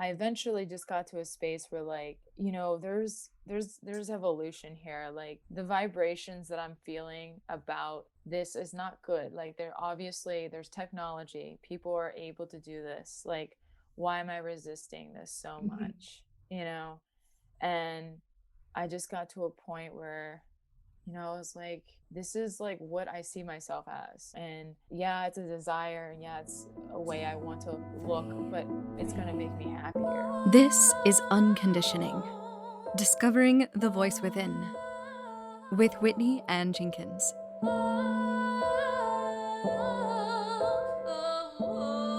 I eventually just got to a space where like, there's evolution here. Like the vibrations that I'm feeling about this is not good. Like there's technology. People are able to do this. Like why am I resisting this so Mhm. much? You know? And I just got to a point where I was like, this is like what I see myself as. And yeah, it's a desire. And yeah, it's a way I want to look, but it's going to make me happier. This is Unconditioning, Discovering the Voice Within, with Whitney Ann Jenkins.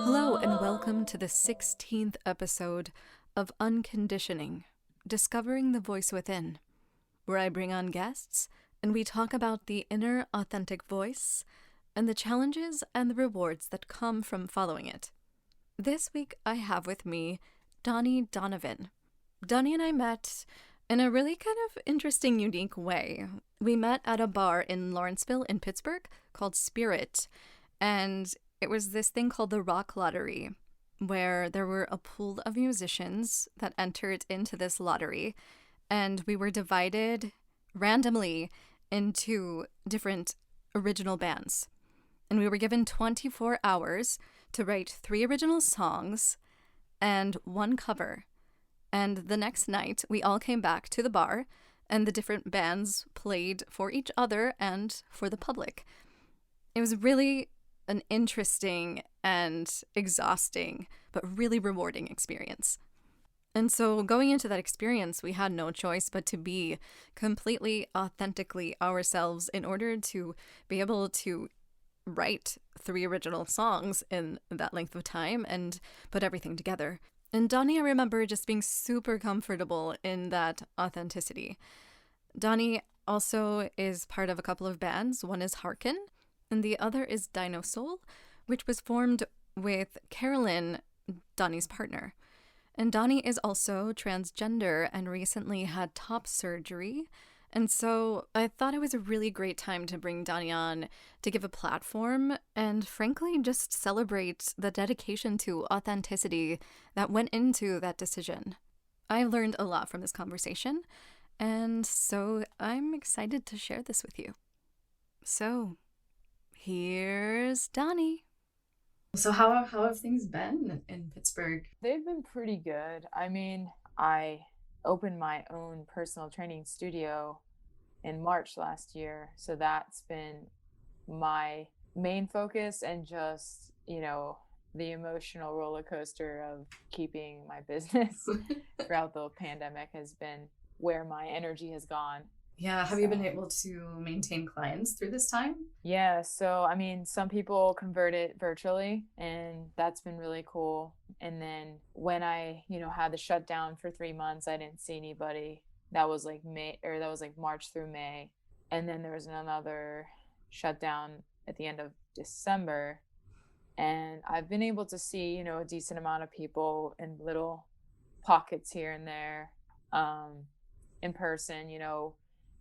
Hello, and welcome to the 16th episode of Unconditioning, Discovering the Voice Within, where I bring on guests and we talk about the inner authentic voice and the challenges and the rewards that come from following it. This week I have with me Donny Donovan. Donny and I met in a really kind of interesting, unique way. We met at a bar in Lawrenceville in Pittsburgh called Spirit, and it was this thing called the Rock Lottery, where there were a pool of musicians that entered into this lottery, and we were divided randomly into different original bands. And we were given 24 hours to write 3 original songs and 1 cover. And the next night, we all came back to the bar, and the different bands played for each other and for the public. It was really an interesting and exhausting, but really rewarding experience. And so going into that experience, we had no choice but to be completely authentically ourselves in order to be able to write 3 original songs in that length of time and put everything together. And Donny, I remember just being super comfortable in that authenticity. Donny also is part of a couple of bands. One is Harkin, and the other is Dino Soul, which was formed with Carolyn, Donny's partner. And Donny is also transgender and recently had top surgery. And so I thought it was a really great time to bring Donny on to give a platform and frankly just celebrate the dedication to authenticity that went into that decision. I learned a lot from this conversation, and so I'm excited to share this with you. So here's Donny. So how have things been in Pittsburgh? They've been pretty good. I mean, I opened my own personal training studio in March last year. So that's been my main focus and just, the emotional roller coaster of keeping my business throughout the pandemic has been where my energy has gone. Yeah, have you been able to maintain clients through this time? Yeah, so I mean, some people converted virtually, and that's been really cool. And then when I, had the shutdown for 3 months, I didn't see anybody. That was like March through May. And then there was another shutdown at the end of December. And I've been able to see, a decent amount of people in little pockets here and there, in person,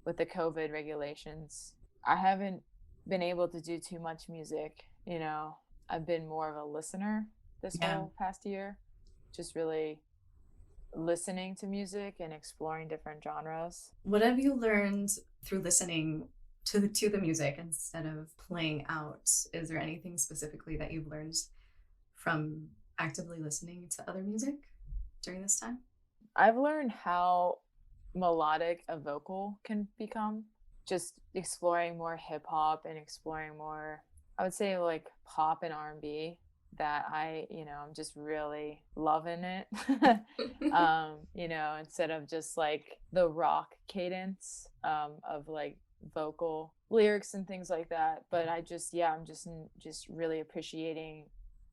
with the COVID regulations. I haven't been able to do too much music. I've been more of a listener this Yeah. whole past year, just really listening to music and exploring different genres. What have you learned through listening to the music instead of playing out? Is there anything specifically that you've learned from actively listening to other music during this time? I've learned how melodic a vocal can become, just exploring more hip hop and exploring more, I would say, like pop and R&B, that I'm just really loving it. Instead of just like the rock cadence, of like vocal lyrics and things like that. But I'm just really appreciating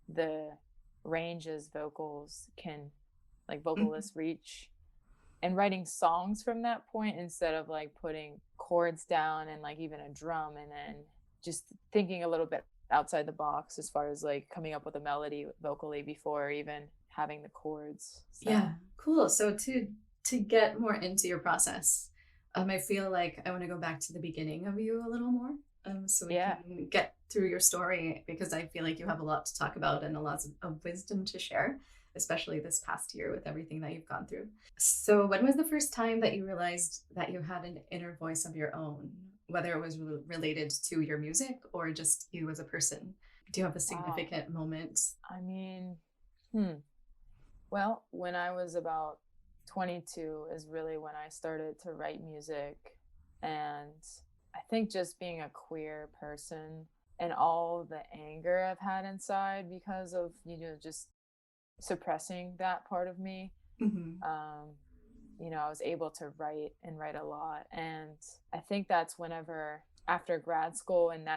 the ranges vocals can, like vocalists reach, and writing songs from that point instead of like putting chords down and like even a drum, and then just thinking a little bit outside the box as far as like coming up with a melody vocally before even having the chords. Yeah, cool. So to get more into your process, I feel like I want to go back to the beginning of you a little more, so we Yeah. can get through your story because I feel like you have a lot to talk about and a lot of wisdom to share. especially this past year with everything that you've gone through. So, when was the first time that you realized that you had an inner voice of your own, whether it was related to your music or just you as a person? Do you have a Wow. significant moment? I mean, hmm. Well, when I was about 22 is really when I started to write music. And I think just being a queer person and all the anger I've had inside because of, just suppressing that part of me, Mm-hmm. um, I was able to write and write a lot. And I think that's whenever after grad school, and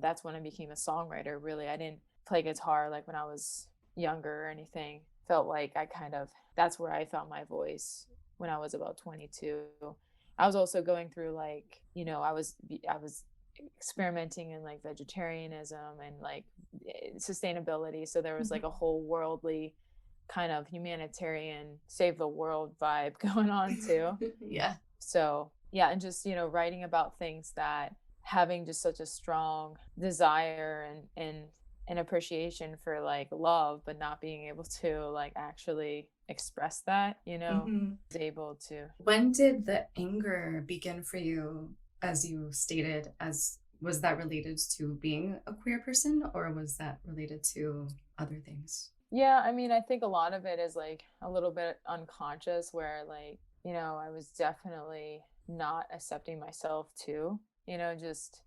that's when I became a songwriter. Really, I didn't play guitar like when I was younger or anything. Felt like that's where I found my voice when I was about 22. I was also going through like, I was experimenting in like vegetarianism and like sustainability. So there was like a whole worldly kind of humanitarian save the world vibe going on too. Yeah. So, yeah, and just, writing about things that having just such a strong desire and appreciation for like love, but not being able to like actually express that, Mm-hmm. is able to. When did the anger begin for you, as you stated, as was that related to being a queer person or was that related to other things? Yeah, I mean, I think a lot of it is like a little bit unconscious where like, I was definitely not accepting myself too, just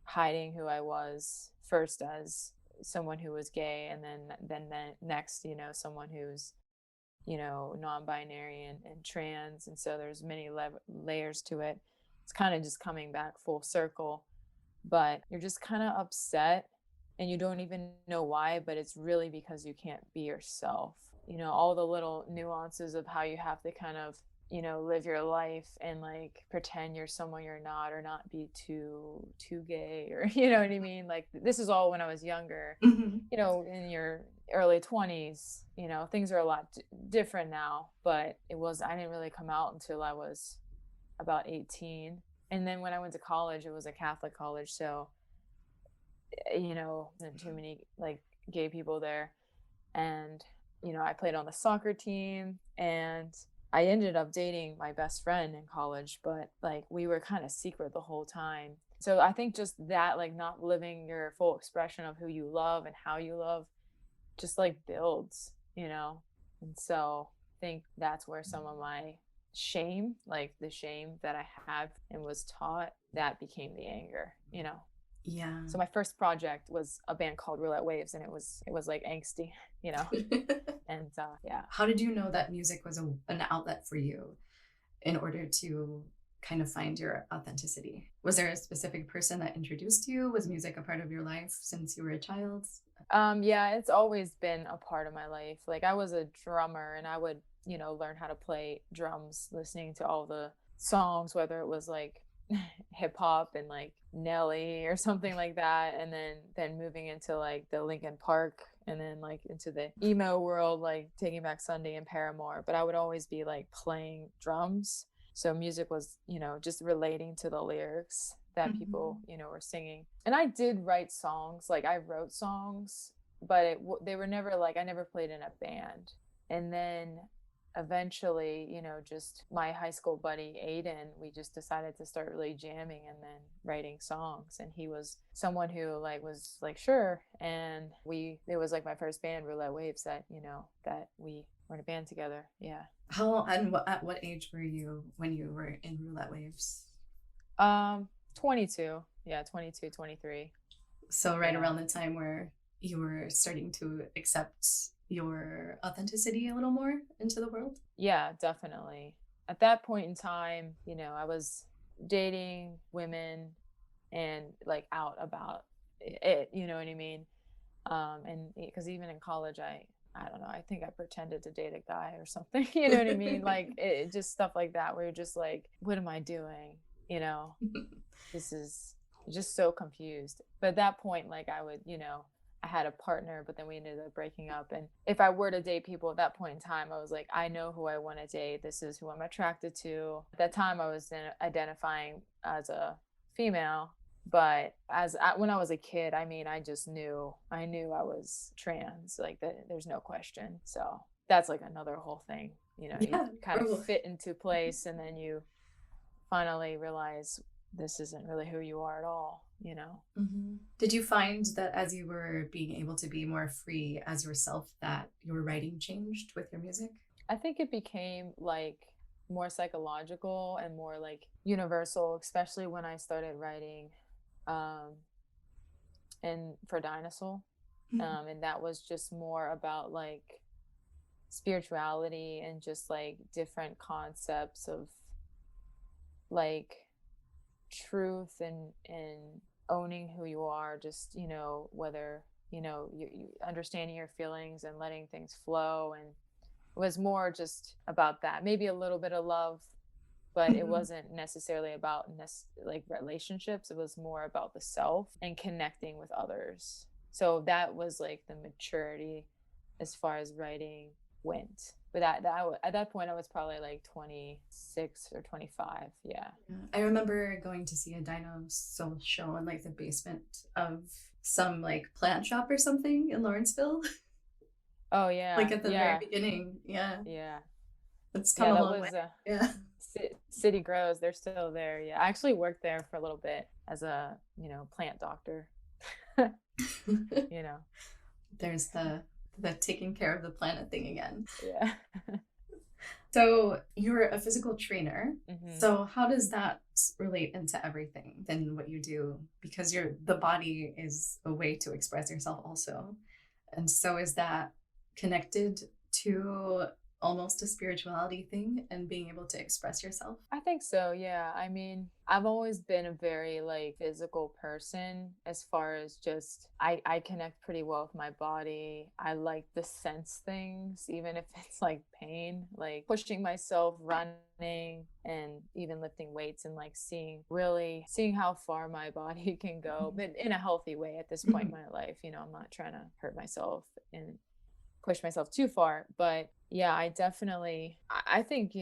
hiding who I was first as someone who was gay and then next, someone who's, non-binary and trans. And so there's many layers to it. It's kind of just coming back full circle, but you're just kind of upset and you don't even know why, but it's really because you can't be yourself. All the little nuances of how you have to kind of, live your life and like pretend you're someone you're not or not be too gay or you know what I mean? Like this is all when I was younger. Mm-hmm. In your early 20s, things are a lot different now, but I didn't really come out until I was about 18. And then when I went to college, it was a Catholic college, so not too many like gay people there. And I played on the soccer team, and I ended up dating my best friend in college, but like we were kind of secret the whole time. So I think just that, like not living your full expression of who you love and how you love, just like builds, And so I think that's where some of my shame, like the shame that I had and was taught, that became the anger. Yeah. So my first project was a band called Roulette Waves, and it was like angsty, you know. And yeah. How did you know that music was an outlet for you in order to kind of find your authenticity? Was there a specific person that introduced you? Was music a part of your life since you were a child? Yeah, it's always been a part of my life. Like I was a drummer and I would, learn how to play drums listening to all the songs, whether it was like hip hop and like Nelly or something like that, and then moving into like the Linkin Park and then like into the emo world, like Taking Back Sunday and Paramore. But I would always be like playing drums. So music was, just relating to the lyrics that people, Mm-hmm. were singing. And I did write songs, like I wrote songs, but they were never like I never played in a band. And then eventually, just my high school buddy Aiden, we just decided to start really jamming and then writing songs. And he was someone who like was like sure, and it was like my first band, Roulette Waves, that we were in a band together. Yeah. At what age were you when you were in Roulette Waves? 22. Yeah, 22, 23. So right Yeah. around the time where you were starting to accept your authenticity a little more into the world? Yeah, definitely. At that point in time, I was dating women and like out about it, you know what I mean? And because even in college, I don't know, I think I pretended to date a guy or something, you know what I mean? Like just stuff like that, where you're just like, what am I doing? You know, this is just so confused. But at that point, like I would, I had a partner, but then we ended up breaking up. And if I were to date people at that point in time, I was like, I know who I want to date. This is who I'm attracted to. At that time, I was identifying as a female, but when I was a kid, I mean, I just knew I was trans. Like that, there's no question. So that's like another whole thing, you Yeah. kind of fit into place, and then you finally realize this isn't really who you are at all. Mm-hmm. Did you find that as you were being able to be more free as yourself, that your writing changed with your music? I think it became like more psychological and more like universal, especially when I started writing um and for Dinosaur. And that was just more about like spirituality and just like different concepts of like truth and owning who you are, just whether you understanding your feelings and letting things flow, and it was more just about that, maybe a little bit of love, but it Mm-hmm. wasn't necessarily about like relationships. It was more about the self and connecting with others. So that was like the maturity as far as writing went. But at that point I was probably like 26 or 25. Yeah. Yeah. I remember going to see a dinosaur show in like the basement of some like plant shop or something in Lawrenceville, Oh yeah, like at the very yeah, beginning. Yeah, yeah, it's come yeah. a That long way. was Yeah. City Grows. They're still there. Yeah, I actually worked there for a little bit as a plant doctor. you know, There's the taking care of the planet thing again. yeah. So you're a physical trainer. hmm So how does that relate into everything then what you do? Because the body is a way to express yourself also. And so is that connected to almost a spirituality thing and being able to express yourself? I think so, yeah. I mean, I've always been a very like physical person as far as just I connect pretty well with my body. I like to sense things, even if it's like pain, like pushing myself, running, and even lifting weights, and like seeing how far my body can go, but in a healthy way at this point in my life. I'm not trying to hurt myself and push myself too far. But yeah, I definitely, I think,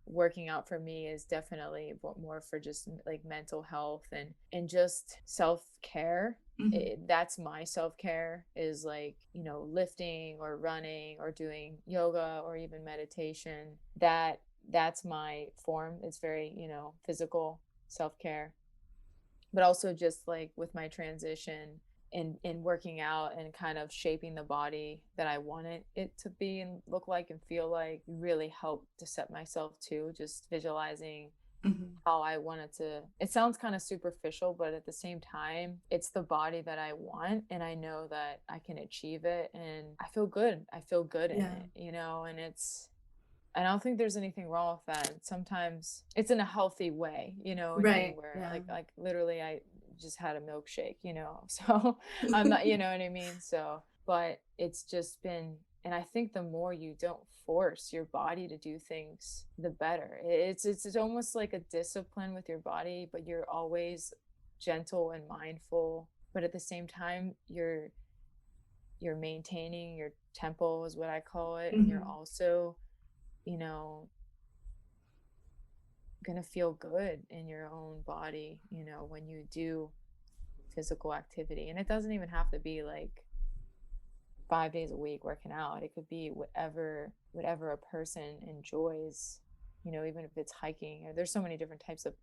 working out for me is definitely more for just like mental health and just self-care. That's my self-care, is like lifting or running or doing yoga or even meditation. That's my form. It's very physical self-care, but also just like with my transition in working out and kind of shaping the body that I wanted it to be and look like and feel like, really helped to set myself too, just visualizing Mm-hmm. how I wanted to. It sounds kind of superficial, but at the same time, it's the body that I want, and I know that I can achieve it, and I feel good. I feel good in Yeah. it, and I don't think there's anything wrong with that. Sometimes it's in a healthy way, what I mean? Right. Where Yeah. like literally I just had a milkshake. So I'm not, you know what I mean? So, but it's just been, and I think the more you don't force your body to do things, the better. It's almost like a discipline with your body, but you're always gentle and mindful. But at the same time, you're maintaining your tempo, is what I call it, and you're Mm-hmm. also you know gonna feel good in your own body, when you do physical activity. And it doesn't even have to be like 5 days a week working out. It could be whatever a person enjoys, even if it's hiking. Or there's so many different types of,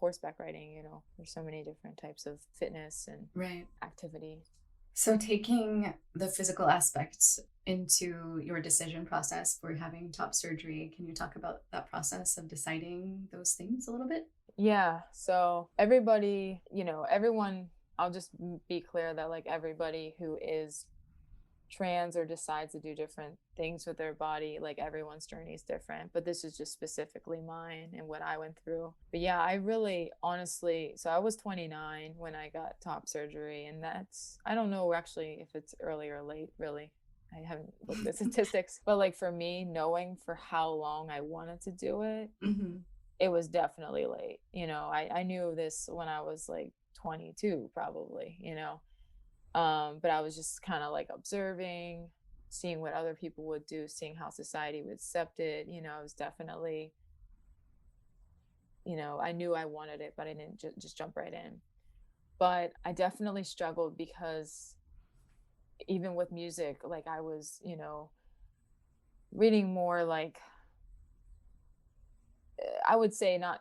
horseback riding. There's so many different types of fitness and Right. activity. So, taking the physical aspects into your decision process for having top surgery, can you talk about that process of deciding those things a little bit? Yeah, so everybody, everyone, I'll just be clear that like everybody who is trans or decides to do different things with their body, like everyone's journey is different, but this is just specifically mine and what I went through. But yeah, I really honestly, so I was 29 when I got top surgery, and I don't know actually if it's early or late, really. I haven't looked at statistics, but like for me, knowing for how long I wanted to do it, Mm-hmm. it was definitely late. I knew this when I was like 22 probably, but I was just kind of like observing, seeing what other people would do, seeing how society would accept it. I was definitely, I knew I wanted it, but I didn't just jump right in. But I definitely struggled because even with music, like I was, reading more like, I would say not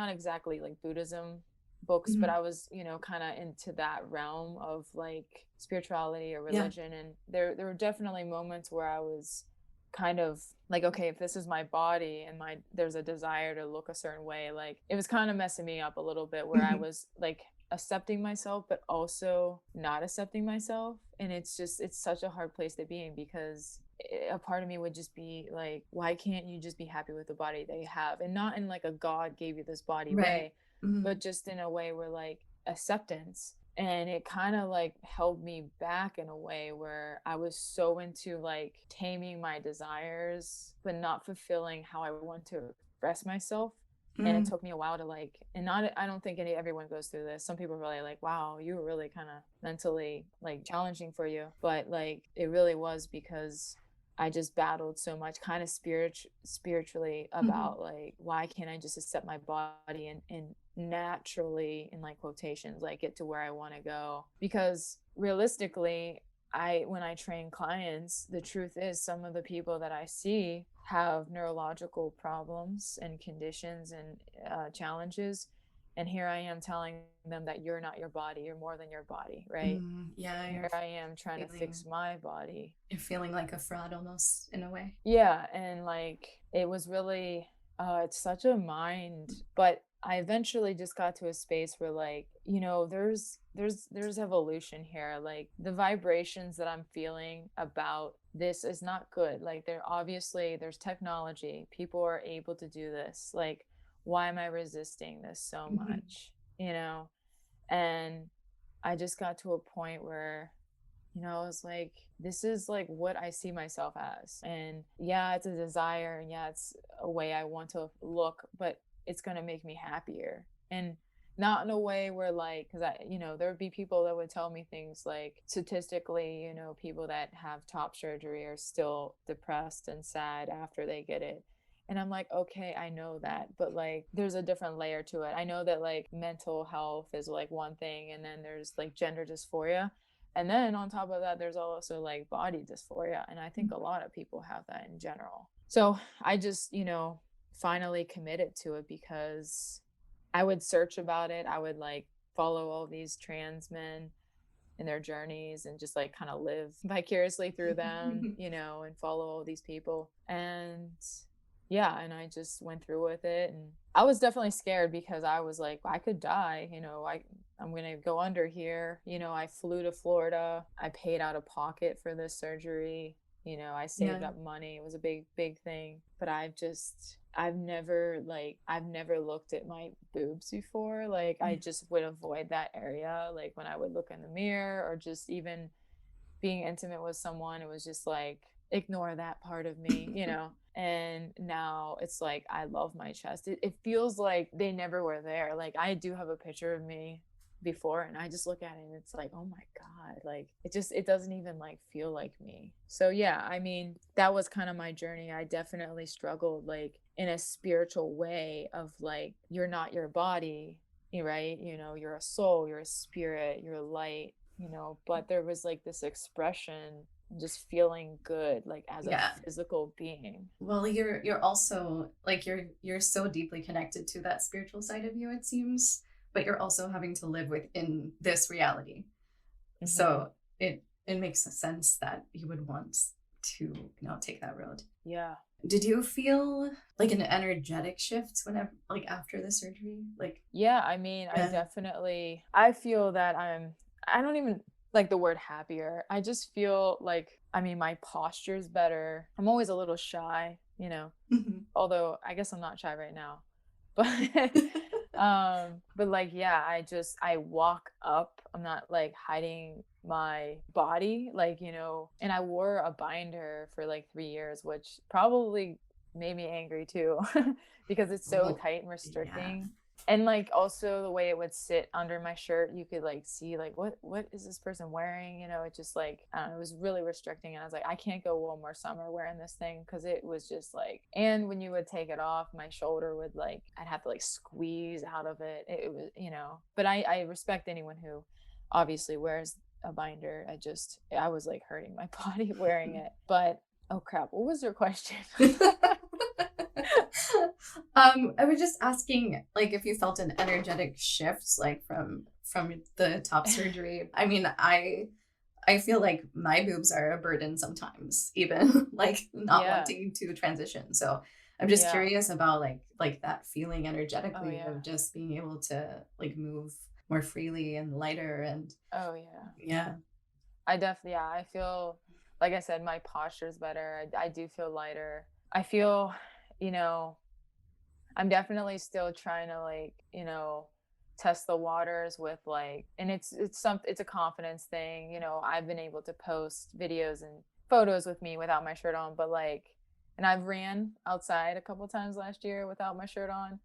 exactly like Buddhism books, but Mhm. I was, kind of into that realm of like spirituality or Yeah. religion. And there were definitely moments where I was kind of like, okay, if this is my body and there's a desire to look a certain way, like it was kind of messing me up a little bit, where I Mhm. was like accepting myself but also not accepting myself. And it's such a hard place to be in, because a part of me would just be like, why can't you just be happy with the body they have? And not in like a God gave you this body Right. way, Mhm. but just in a way where like acceptance. And it kind of like held me back in a way where I was so into like taming my desires but not fulfilling how I want to express myself. And it Mm. took me a while to like, and not, I don't think everyone goes through this. Some people are really like, wow, you were really kind of mentally like challenging for you. But like it really was, because I just battled so much kind of spiritually Mhm. about like, why can't I just accept my body and naturally, in like quotations, like get to where I want to go? Because realistically, when I train clients, the truth is some of the people that I see have neurological problems and conditions and challenges. And here I am telling them that you're not your body, you're more than your body, right? Mm. Yeah, And here I am trying to fix feeling my body. you're feeling like a fraud almost in a way. Yeah, and like it was really it's such a mind, but I eventually just got to a space where like, there's evolution here. Like the vibrations that I'm feeling about this is not good. Like there's technology. People are able to do this. Like why am I resisting this so Mhm. much? You know? And I just got to a point where, I was like, this is like what I see myself as. And yeah, it's a desire, and yeah, it's a way I want to look, but it's going to make me happier. And not in a way where like, because there would be people that would tell me things like statistically, people that have top surgery are still depressed and sad after they get it. And I'm like, okay, I know that, but like there's a different layer to it. I know that like mental health is like one thing, and then there's like gender dysphoria, and then on top of that, there's also like body dysphoria. And I think a lot of people have that in general. So I just, finally committed to it, because I would search about it. I would like follow all these trans men in their journeys and just like kind of live vicariously through them, and follow all these people. And yeah, and I just went through with it. And I was definitely scared, because I was like, I could die, I'm going to go under here. I flew to Florida. I paid out of pocket for this surgery. I saved Yeah. up money. It was a big thing. But I've never looked at my boobs before. Like I Yeah. just would avoid that area. Like when I would look in the mirror, or just even being intimate with someone, it was just like, ignore that part of me. And now it's like, I love my chest. It feels like they never were there. Like I do have a picture of me before, and I just look at it and it's like, oh my God, like it doesn't even like feel like me. So yeah, I mean, that was kind of my journey. I definitely struggled like in a spiritual way of like, you're not your body, right? You're a soul, you're a spirit, you're light, but there was like this expression, just feeling good like as a Yeah. physical being. Well, you're also like you're so deeply connected to that spiritual side of you, it seems, but you're also having to live within this reality. Hmm. So it makes sense that you would want to, take that road. Yeah. Did you feel like an energetic shift whenever, like after the surgery? Like, Yeah, I mean, yeah. I feel that I don't even like the word happier. I just feel like, I mean, my posture's better. I'm always a little shy, Mhm. although I guess I'm not shy right now. But but like, yeah, I walk up. I'm not like hiding my body, like, and I wore a binder for like 3 years, which probably made me angry too, because it's so Oh, tight and yeah. restricting. And like also the way it would sit under my shirt, you could like see like, what is this person wearing? It just like, I don't know, it was really restricting. And I was like, I can't go one more summer wearing this thing, because it was just like, and when you would take it off, my shoulder would like, I'd have to like squeeze out of it. It was, but I respect anyone who obviously wears a binder. I was like hurting my body wearing it. But Oh crap, what was your question? I was just asking, like, if you felt an energetic shift, like from the top surgery. I mean, I feel like my boobs are a burden sometimes, even like not Yeah. wanting to transition. So I'm just Yeah. curious about like that feeling Oh energetically yeah. of just being able to like move more freely and lighter and Oh yeah. yeah. I definitely, yeah, I feel, like I said, my posture's better. I do feel lighter. I feel, you know, I'm definitely still trying to like, test the waters with like, and it's a confidence thing. I've been able to post videos and photos with me without my shirt on, but like, and I've ran outside a couple times last year without my shirt on,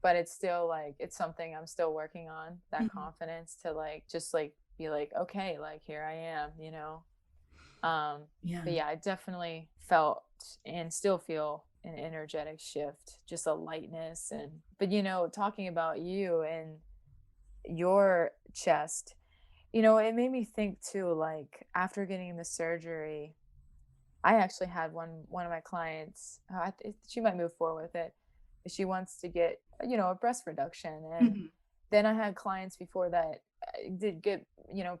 but it's still like, it's something I'm still working on, that Mhm. confidence to like, just like be like, okay, like here I am. Um, Yeah. but yeah, I definitely felt and still feel an energetic shift, just a lightness. But talking about you and your chest, it made me think too, like after getting the surgery, I actually had one of my clients, she might move forward with it. She wants to get, a breast reduction. And Mhm. then I had clients before that did get,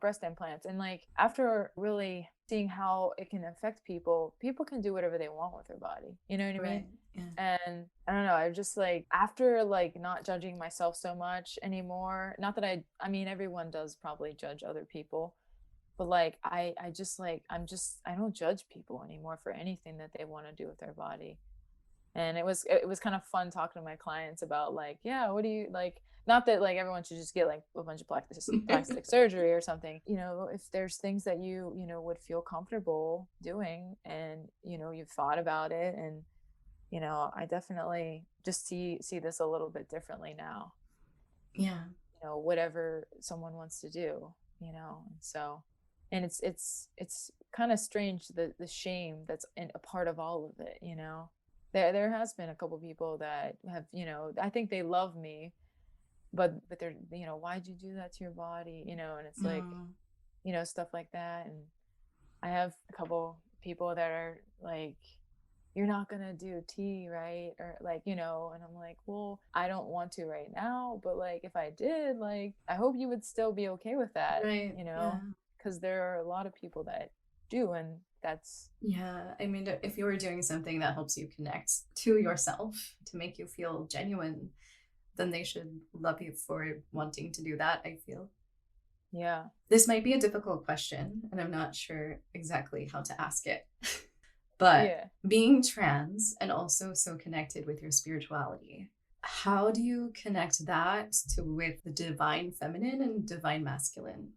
breast implants. And like after really seeing how it can affect people, people can do whatever they want with their body. You know what I mean? Right. Yeah. And I don't know, I just like after like not judging myself so much anymore. Not that I mean everyone does probably judge other people, but like I just like I don't judge people anymore for anything that they want to do with their body. And it was kind of fun talking to my clients about like, yeah, what do you like, not that like everyone should just get like a bunch of plastic surgery or something. If there's things that would feel comfortable doing, and you've thought about it, and I definitely just see this a little bit differently now. Yeah. Whatever someone wants to do, and so, and it's kind of strange, the shame that's in a part of all of it. There has been a couple people that have, I think they love me, but they're, why'd you do that to your body, and it's like, Mm. stuff like that. And I have a couple people that are like, you're not gonna do tea, right? Or like, and I'm like, well, I don't want to right now, but like if I did, like, I hope you would still be okay with that, Right. Yeah. because there are a lot of people that do, and that's, Yeah, I mean, if you were doing something that helps you connect to yourself to make you feel genuine, then they should love you for wanting to do that, I feel. yeah, This might be a difficult question, and I'm not sure exactly how to ask it. But yeah. being trans and also so connected with your spirituality, how do you connect that to with the divine feminine and divine masculine?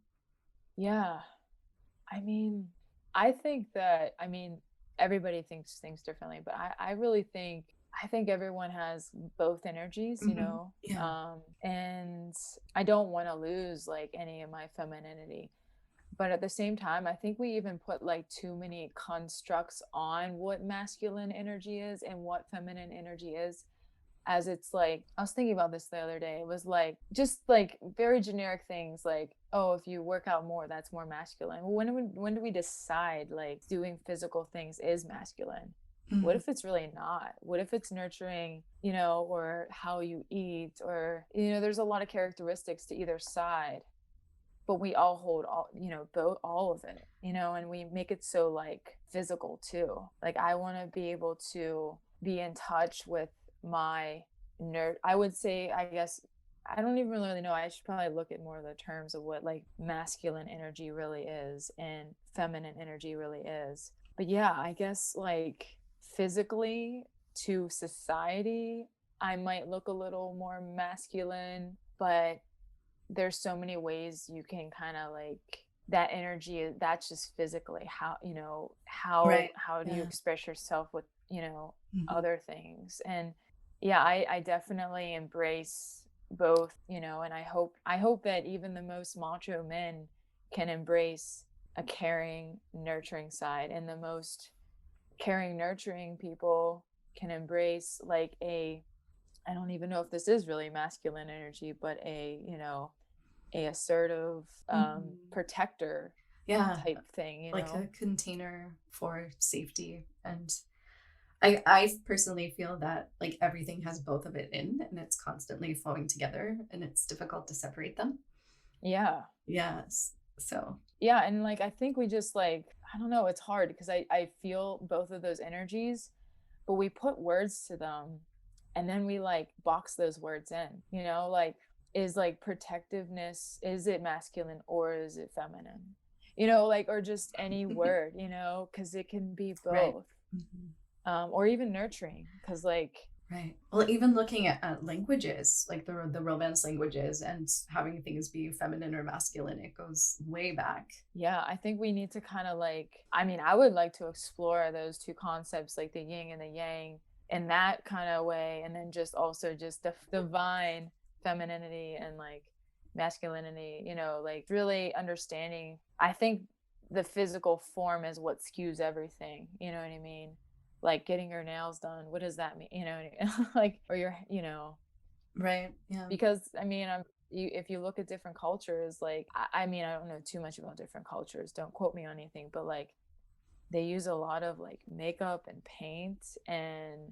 Yeah. I mean, I think that, I mean, everybody thinks things differently, but I really think, I think everyone has both energies, Yeah. and I don't want to lose like any of my femininity. But at the same time, I think we even put like too many constructs on what masculine energy is and what feminine energy is. As it's like, I was thinking about this the other day. It was like just like very generic things like, oh, if you work out more, that's more masculine. Well, when do we decide like doing physical things is masculine? What Mm. if it's really not? What if it's nurturing, or how you eat, or there's a lot of characteristics to either side, but we all hold all, both, all of it, and we make it so like physical too. Like I want to be able to be in touch with my I would say, I guess, I don't even really know. I should probably look at more of the terms of what like masculine energy really is and feminine energy really is. But yeah, I guess like physically to society, I might look a little more masculine, but there's so many ways you can kind of like, that energy, that's just physically how, Right. how do you Yeah. express yourself with, Mhm. other things. And yeah, I definitely embrace both, and I hope that even the most macho men can embrace a caring, nurturing side, and the most caring, nurturing people can embrace like a, I don't even know if this is really masculine energy, but a assertive, Mhm. protector Yeah, type thing. like a container for safety And I personally feel that like everything has both of it in and it's constantly flowing together and it's difficult to separate them. Yeah. Yes. So, Yeah, and like I think we just like I don't know, it's hard because I feel both of those energies, but we put words to them and then we like box those words in, you know, like is like protectiveness, is it masculine or is it feminine? You know, like or just any word, you know, because it can be right. both. Mhm. Or even nurturing, because like Right. Well, even looking at languages, like the Romance languages and having things be feminine or masculine, it goes way back. yeah, I think we need to kind of like, I mean, I would like to explore those two concepts, like the yin and the yang, in that kind of way. And then just also just the divine femininity and like masculinity, you know, like really understanding. I think the physical form is what skews everything. You know what I mean? Like getting your nails done. What does that mean? You know, like, or your, you know, Right. Yeah. because I mean, if you look at different cultures, like I mean, I don't know too much about different cultures. Don't quote me on anything, but like they use a lot of like makeup and paint and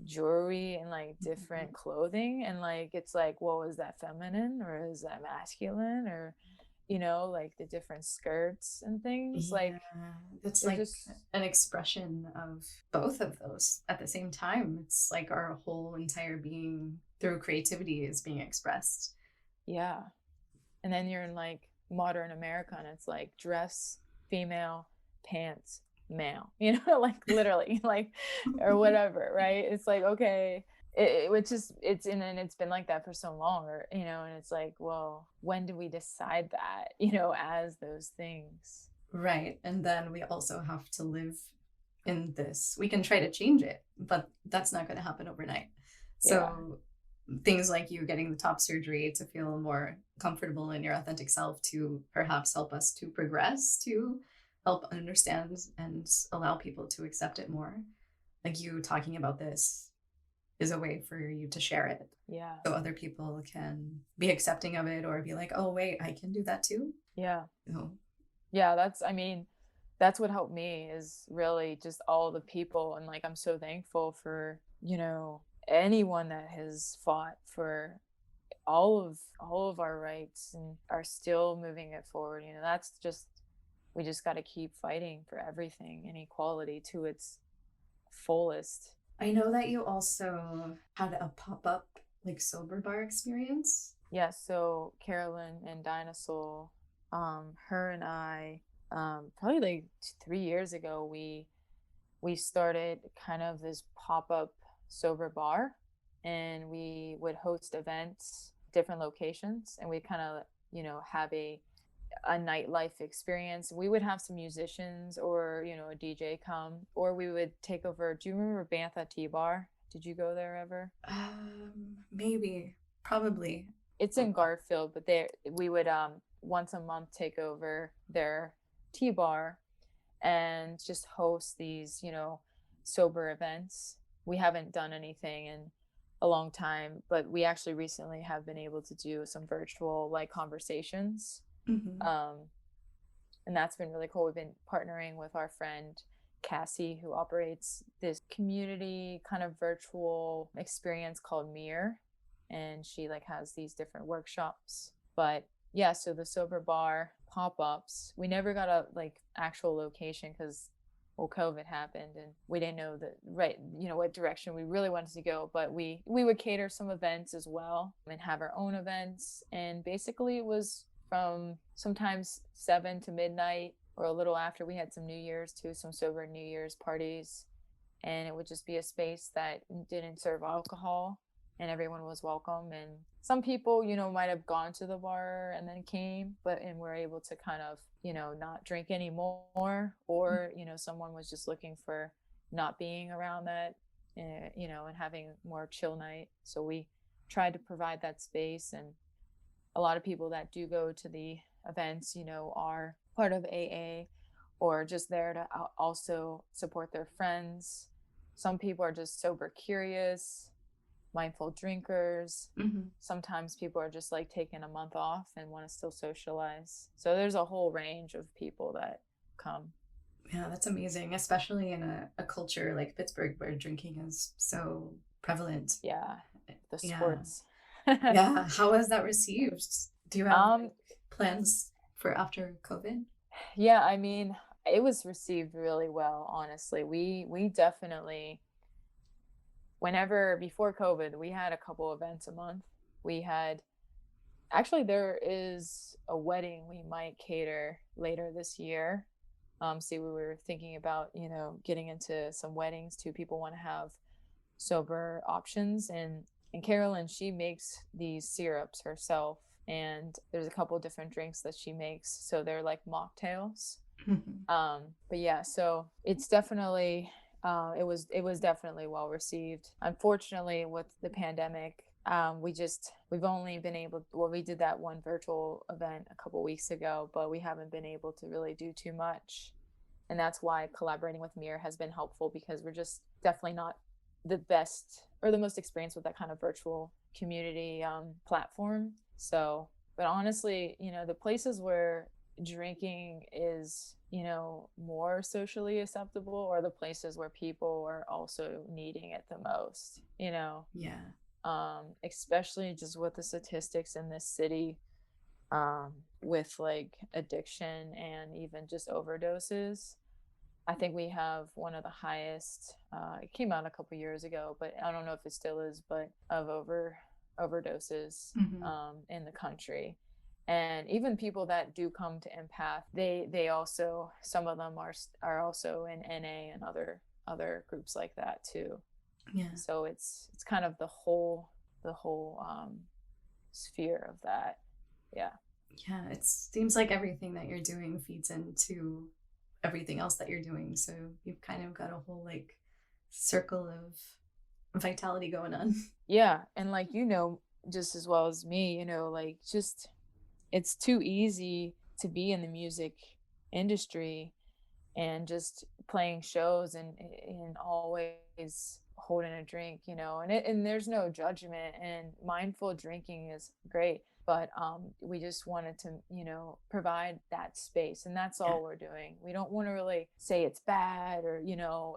jewelry and like Mhm. different clothing, and like it's like, well, is that feminine or is that masculine, or you know, like the different skirts and things. Yeah. Like It's they're like just an expression of both of those at the same time. It's like our whole entire being through creativity is being expressed. yeah. And then you're in like modern America and it's like dress female, pants male, you know, like literally, like, or whatever, right? It's like, okay, which is, it's in, and it's been like that for so long, or, you know, and it's like, well, when do we decide that, you know, as those things? Right. And then we also have to live in this. We can try to change it, but that's not going to happen overnight. Yeah. So things like you getting the top surgery to feel more comfortable in your authentic self to perhaps help us to progress, to help understand and allow people to accept it more. Like you talking about this is a way for you to share it Yeah. so other people can be accepting of it or be like, oh, wait, I can do that too. Yeah. Oh, Yeah, that's, I mean, that's what helped me is really just all the people, and like I'm so thankful for, you know, anyone that has fought for all of our rights and are still moving it forward. You know, that's just, we just got to keep fighting for everything and equality to its fullest. I know that you also had a pop up like sober bar experience. Yeah, so Carolyn and Dinosaur, her and I, probably like 3 years ago, we started kind of this pop-up sober bar, and we would host events, different locations, and we kind of, you know, have a nightlife experience. We would have some musicians or, you know, a DJ come, or we would take over. Do you remember Bantha Tea Bar? Did you go there ever? Maybe, probably. It's in Garfield, but there we would once a month take over their tea bar and just host these, you know, sober events. We haven't done anything in a long time, but we actually recently have been able to do some virtual like conversations. Hmm. Um, and that's been really cool. We've been partnering with our friend Cassie, who operates this community kind of virtual experience called Mirror, and she like has these different workshops. But yeah, so the sober bar pop-ups, we never got a like actual location because, well, COVID happened and we didn't know the right, you know, what direction we really wanted to go. But we would cater some events as well and have our own events, and basically it was from sometimes 7 to midnight or a little after. We had some New Year's too, some sober New Year's parties, and it would just be a space that didn't serve alcohol, and everyone was welcome. And some people, you know, might have gone to the bar and then came, but and were able to kind of, you know, not drink anymore, or you know, someone was just looking for not being around that, you know, and having more chill night. So we tried to provide that space, and a lot of people that do go to the events, you know, are part of AA or just there to also support their friends. Some people are just sober curious, mindful drinkers. Hmm. Sometimes people are just like taking a month off and want to still socialize. So there's a whole range of people that come. Yeah, that's amazing, especially in a culture like Pittsburgh where drinking is so prevalent. Yeah, the Yeah. sports. Yeah. How was that received? Do you have um like plans for after COVID? yeah, I mean, it was received really well, honestly. We definitely, whenever before COVID, we had a couple events a month. We had actually, there is a wedding we might cater later this year. See, we were thinking about, getting into some weddings too. People want to have sober options, and Carolyn, she makes these syrups herself, and there's a couple different drinks that she makes. So they're like mocktails. Mhm. But yeah, so it's definitely it was definitely well received. Unfortunately, with the pandemic, we've only been able, well, we did that one virtual event a couple weeks ago, but we haven't been able to really do too much. And that's why collaborating with Mir has been helpful, because we're just definitely not the best or the most experienced with that kind of virtual community platform. So, but honestly, the places where drinking is, more socially acceptable are the places where people are also needing it the most, Yeah. especially just with the statistics in this city, with like addiction and even just overdoses. I think we have one of the highest. It came out a couple years ago, but I don't know if it still is, but of overdoses Hmm. in the country. And even people that do come to empath, they also, some of them are also in NA and other groups like that too. Yeah. So it's kind of the whole sphere of that. Yeah. Yeah. It seems like everything that you're doing feeds into everything else that you're doing. So you've kind of got a whole like circle of vitality going on. Yeah, and like, just as well as me, like, just it's too easy to be in the music industry and just playing shows and always holding a drink, and there's no judgment, and mindful drinking is great, but we just wanted to, provide that space, and that's Yeah. all we're doing. We don't want to really say it's bad, or,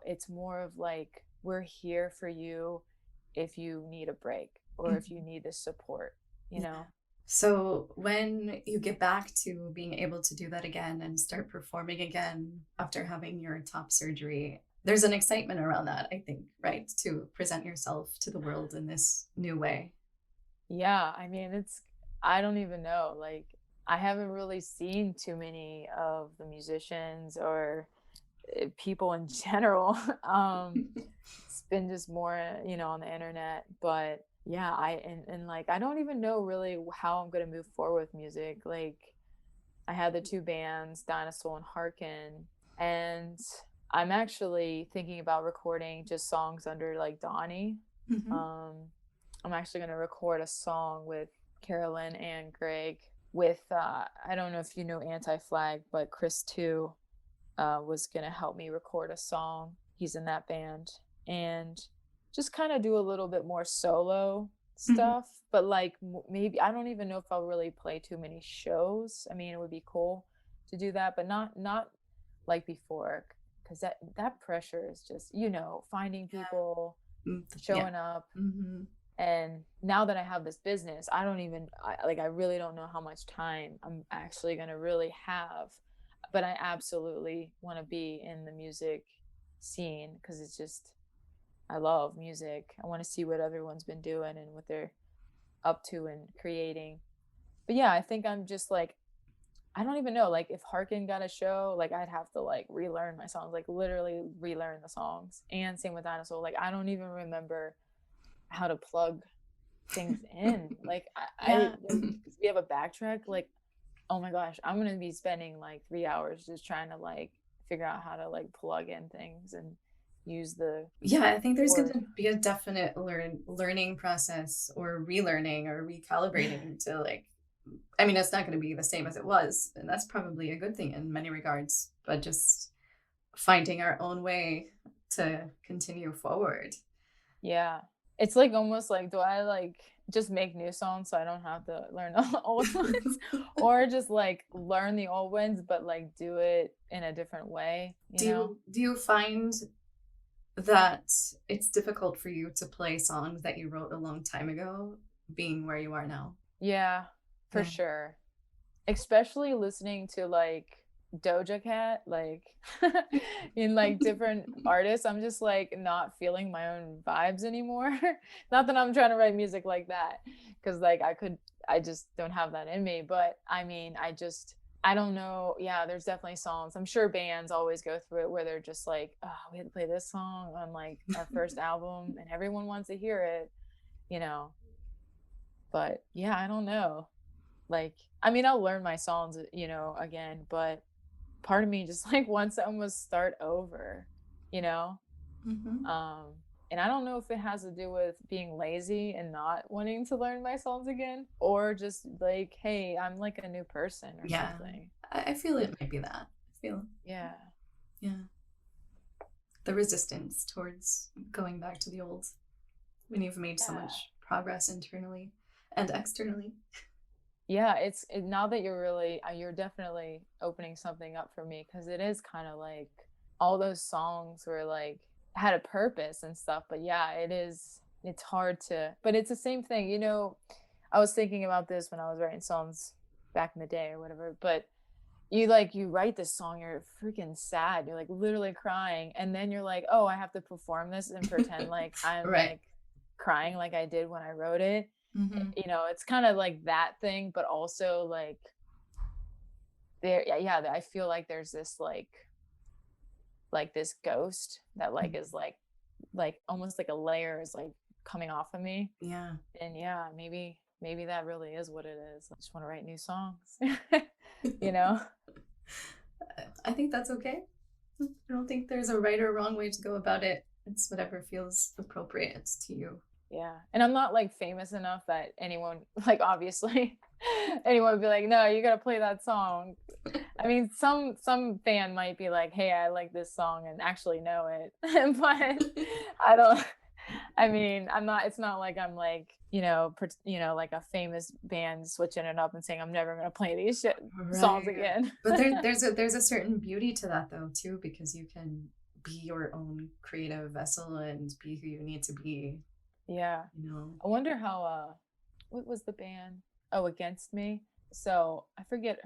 it's more of like, we're here for you if you need a break or if you Mhm. need the support, you Yeah. know. So when you get back to being able to do that again and start performing again after having your top surgery, there's an excitement around that, I think, right? To present yourself to the world in this new way. Yeah, I mean, I don't even know. Like, I haven't really seen too many of the musicians or people in general. It's been just more, on the internet. But yeah, and like, I don't even know really how I'm gonna move forward with music. Like, I had the two bands, Dinosaur and Harkin, and I'm actually thinking about recording just songs under like Donny. Hmm. Um, I'm actually going to record a song with Carolyn and Greg with, I don't know if you know Anti Flag, but Chris too was going to help me record a song. He's in that band. And just kind of do a little bit more solo Hmm. stuff, but like, maybe I don't even know if I'll really play too many shows. I mean, it would be cool to do that, but not like before, because that pressure is just, finding people, Yeah. showing up. Hmm. And now that I have this business, I don't even, I really don't know how much time I'm actually going to really have, but I absolutely want to be in the music scene, because it's just, I love music. I want to see what everyone's been doing and what they're up to and creating. But yeah, I think I'm just like, I don't even know. Like, if Harkin got a show, like, I'd have to like relearn my songs, like literally relearn the songs. And same with Dinosaur. Like, I don't even remember how to plug things in. Like, Yeah. because we have a backtrack. Like, oh my gosh, I'm gonna be spending like 3 hours just trying to like figure out how to like plug in things and use the Yeah, I think there's going cord. to be a definite learning process or relearning or recalibrating to like, I mean, it's not going to be the same as it was, and that's probably a good thing in many regards, but just finding our own way to continue forward. Yeah. It's like almost like, do I like just make new songs so I don't have to learn the old ones, or just like learn the old ones but like do it in a different way, you know? Do you find that it's difficult for you to play songs that you wrote a long time ago, being where you are now? Yeah, for Yeah. sure. Especially listening to like Doja Cat, like in like different artists, I'm just like not feeling my own vibes anymore. Not that I'm trying to write music like that, because like I just don't have that in me. But I mean, I don't know. Yeah, there's definitely songs. I'm sure bands always go through it where they're just like, oh, we had to play this song on like our first album and everyone wants to hear it, you know. But yeah, I don't know. Like, I mean, I'll learn my songs, again, but part of me just like wants to almost start over, you know? Mm-hmm. Um, and I don't know if it has to do with being lazy and not wanting to learn my songs again, or just like, hey, I'm like a new person or Yeah, something. I feel it might be that. I feel, Yeah. yeah, the resistance towards going back to the old when you've made so Yeah. much progress internally and externally. Yeah, now that you're definitely opening something up for me because it is kind of like all those songs were like had a purpose and stuff. But yeah, it's hard to, but it's the same thing. I was thinking about this when I was writing songs back in the day or whatever, but you write this song, you're freaking sad, you're like literally crying, and then you're like, oh, I have to perform this and pretend like I'm Right. like crying like I did when I wrote it. Mm-hmm. It's kind of like that thing, but also like there, yeah, I feel like there's this like this ghost that like is like almost like a layer is like coming off of me. Yeah. And yeah, maybe that really is what it is. I just want to write new songs. you know? I think that's okay. I don't think there's a right or wrong way to go about it. It's whatever feels appropriate to you. Yeah. And I'm not like famous enough that anyone like obviously anyone would be like, no, you gotta play that song. I mean, some fan might be like, hey, I like this song and actually know it. But I don't I mean, I'm not it's not like I'm like, like a famous band switching it up and saying I'm never gonna play these songs Right. again. But there's a certain beauty to that though too, because you can be your own creative vessel and be who you need to be, Yeah. you know. I wonder how what was the band? Oh, Against Me. So I forget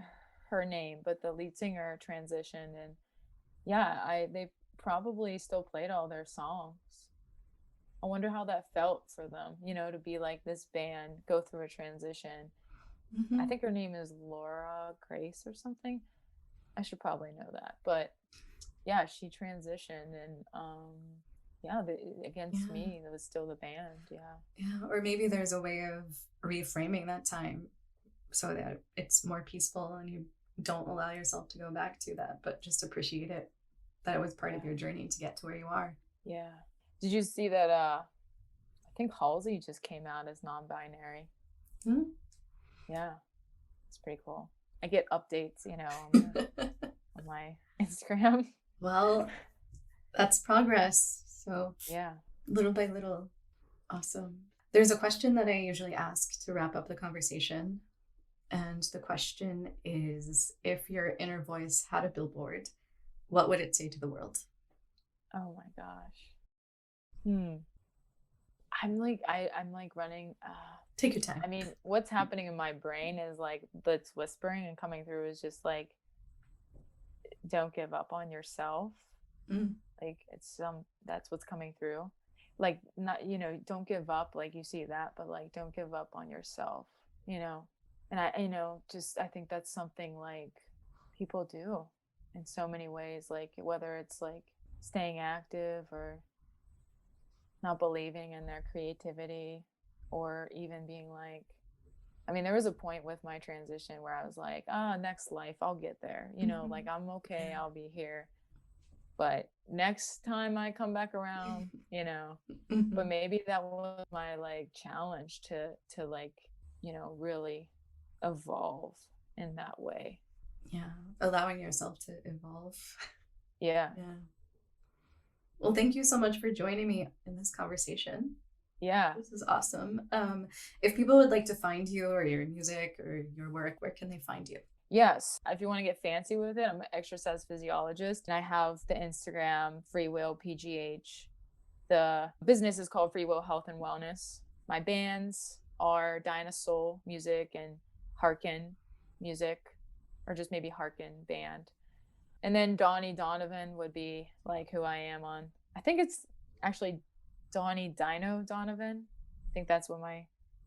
her name, but the lead singer transitioned, and yeah, I they probably still played all their songs. I wonder how that felt for them, to be like this band, go through a transition. I Mm-hmm. think her name is Laura Grace or something. I should probably know that. But yeah, she transitioned, and yeah, Against Yeah. Me, that was still the band. Yeah. Yeah. Or maybe there's a way of reframing that time so that it's more peaceful and you don't allow yourself to go back to that, but just appreciate it, that it was part of Yeah. your journey to get to where you are. Yeah. Did you see that I think Halsey just came out as non-binary. Mm-hmm. Yeah. It's pretty cool. I get updates, on my Instagram. Well, that's progress. So Yeah. little by little. Awesome. There's a question that I usually ask to wrap up the conversation. And the question is, if your inner voice had a billboard, what would it say to the world? Oh my gosh. Hmm. I'm like running Take your time. I mean, what's happening in my brain is like that's whispering and coming through is just like don't give up on yourself. Mm, Like that's what's coming through. Like not, don't give up, like you see that, but like don't give up on yourself, you know. And just I think that's something like people do in so many ways, like whether it's like staying active or not believing in their creativity or even being like, I mean, there was a point with my transition where I was like, next life, I'll get there. Like mm-hmm. I'm okay, Yeah. I'll be here. But next time I come back around, but Mm-hmm. maybe that was my like challenge to like, really evolve in that way. Yeah. Allowing yourself to evolve. Yeah. Yeah. Well, thank you so much for joining me in this conversation. Yeah. This is awesome. If people would like to find you or your music or your work, where can they find you? Yes. If you want to get fancy with it, I'm an exercise physiologist and I have the Instagram Free Will PGH. The business is called Free Will Health and Wellness. My bands are Dinosaur Music and Harkin Music, or just maybe Harkin Band. And then Donny Donovan would be like who I am on. I think it's actually Donny Donovan. I think that's what my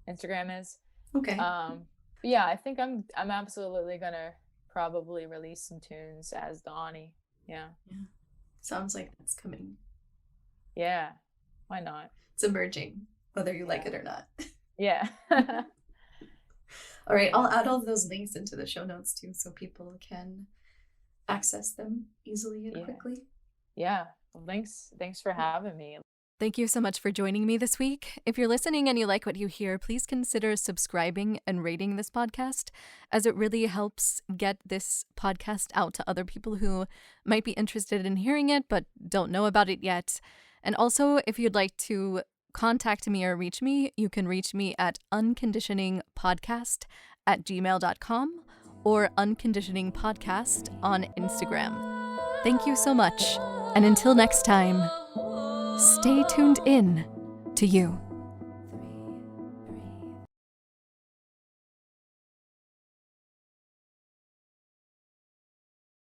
Instagram is. Okay. But yeah, I think I'm absolutely gonna probably release some tunes as Donny. Yeah. Yeah. Sounds like that's coming. Yeah. Why not? It's emerging, whether you like it or not. Yeah. All right, I'll add all of those links into the show notes too, so people can access them easily and quickly. Yeah. Well, thanks for having me. Thank you so much for joining me this week. If you're listening and you like what you hear, please consider subscribing and rating this podcast, as it really helps get this podcast out to other people who might be interested in hearing it but don't know about it yet. And also, if you'd like to contact me or reach me, you can reach me at unconditioningpodcast@gmail.com or unconditioningpodcast on Instagram. Thank you so much, and until next time, stay tuned in to you.